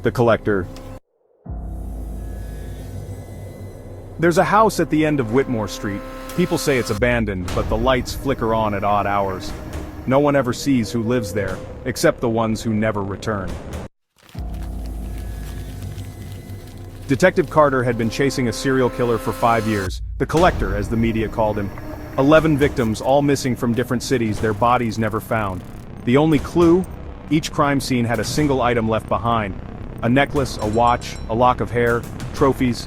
The Collector. There's a house at the end of Whitmore Street. People say it's abandoned, but the lights flicker on at odd hours. No one ever sees who lives there, except the ones who never return. Detective Carter had been chasing a serial killer for 5 years, the Collector as the media called him. 11 victims, all missing from different cities, their bodies never found. The only clue? Each crime scene had a single item left behind. A necklace, a watch, a lock of hair, trophies.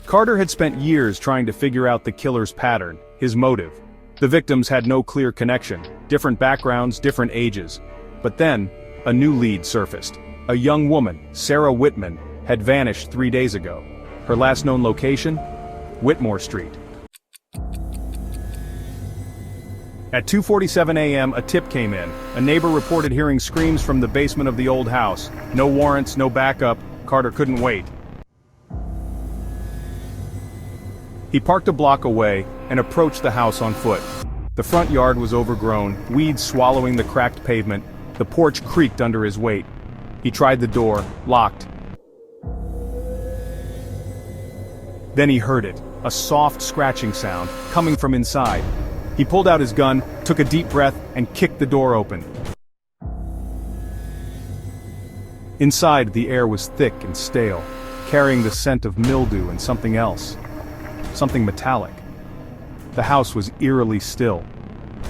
Carter had spent years trying to figure out the killer's pattern, his motive. The victims had no clear connection, different backgrounds, different ages. But then, a new lead surfaced. A young woman, Sarah Whitman, had vanished 3 days ago. Her last known location? Whitmore Street. At 2:47 a.m., a tip came in. A neighbor reported hearing screams from the basement of the old house. No warrants, no backup. Carter couldn't wait. He parked a block away and approached the house on foot. The front yard was overgrown, weeds swallowing the cracked pavement. The porch creaked under his weight. He tried the door, locked. Then he heard it, a soft scratching sound, coming from inside. He pulled out his gun, took a deep breath, and kicked the door open. Inside, the air was thick and stale, carrying the scent of mildew and something else. Something metallic. The house was eerily still.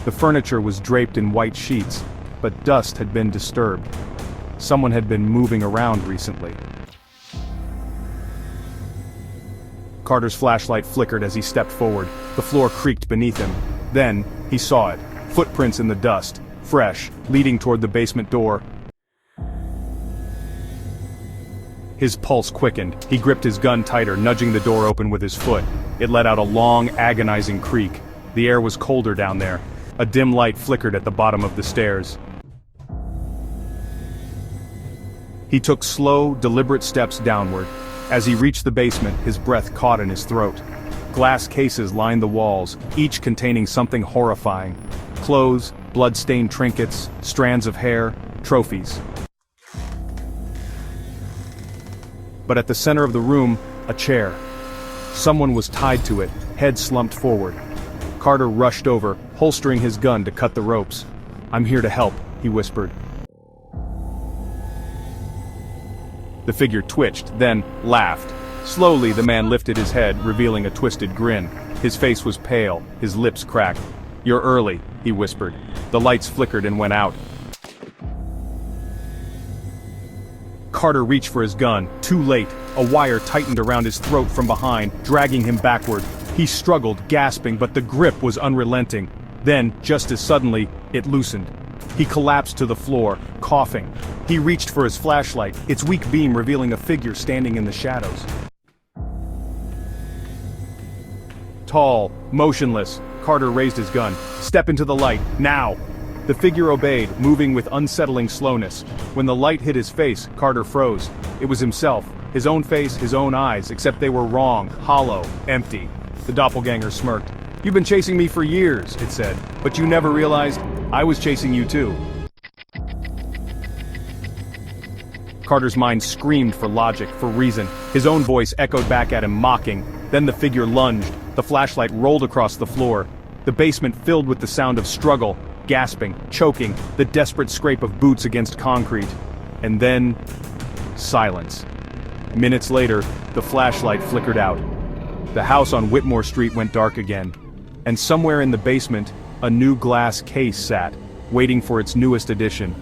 The furniture was draped in white sheets, but dust had been disturbed. Someone had been moving around recently. Carter's flashlight flickered as he stepped forward. The floor creaked beneath him. Then, he saw it. Footprints in the dust, fresh, leading toward the basement door. His pulse quickened. He gripped his gun tighter, nudging the door open with his foot. It let out a long, agonizing creak. The air was colder down there. A dim light flickered at the bottom of the stairs. He took slow, deliberate steps downward. As he reached the basement, his breath caught in his throat. Glass cases lined the walls, each containing something horrifying. Clothes, blood-stained trinkets, strands of hair, trophies. But at the center of the room, a chair. Someone was tied to it, head slumped forward. Carter rushed over, holstering his gun to cut the ropes. "I'm here to help," he whispered. The figure twitched, then laughed. Slowly, the man lifted his head, revealing a twisted grin. His face was pale, his lips cracked. "You're early," he whispered. The lights flickered and went out. Carter reached for his gun, too late. A wire tightened around his throat from behind, dragging him backward. He struggled, gasping, but the grip was unrelenting. Then, just as suddenly, it loosened. He collapsed to the floor, coughing. He reached for his flashlight, its weak beam revealing a figure standing in the shadows. Tall, motionless, Carter raised his gun. "Step into the light, now!" The figure obeyed, moving with unsettling slowness. When the light hit his face, Carter froze. It was himself, his own face, his own eyes, except they were wrong, hollow, empty. The doppelganger smirked. "You've been chasing me for years," it said, "but you never realized I was chasing you too." Carter's mind screamed for logic, for reason. His own voice echoed back at him, mocking. Then the figure lunged. The flashlight rolled across the floor. The basement filled with the sound of struggle, gasping, choking, the desperate scrape of boots against concrete. And then, silence. Minutes later, the flashlight flickered out. The house on Whitmore Street went dark again. And somewhere in the basement, a new glass case sat, waiting for its newest addition.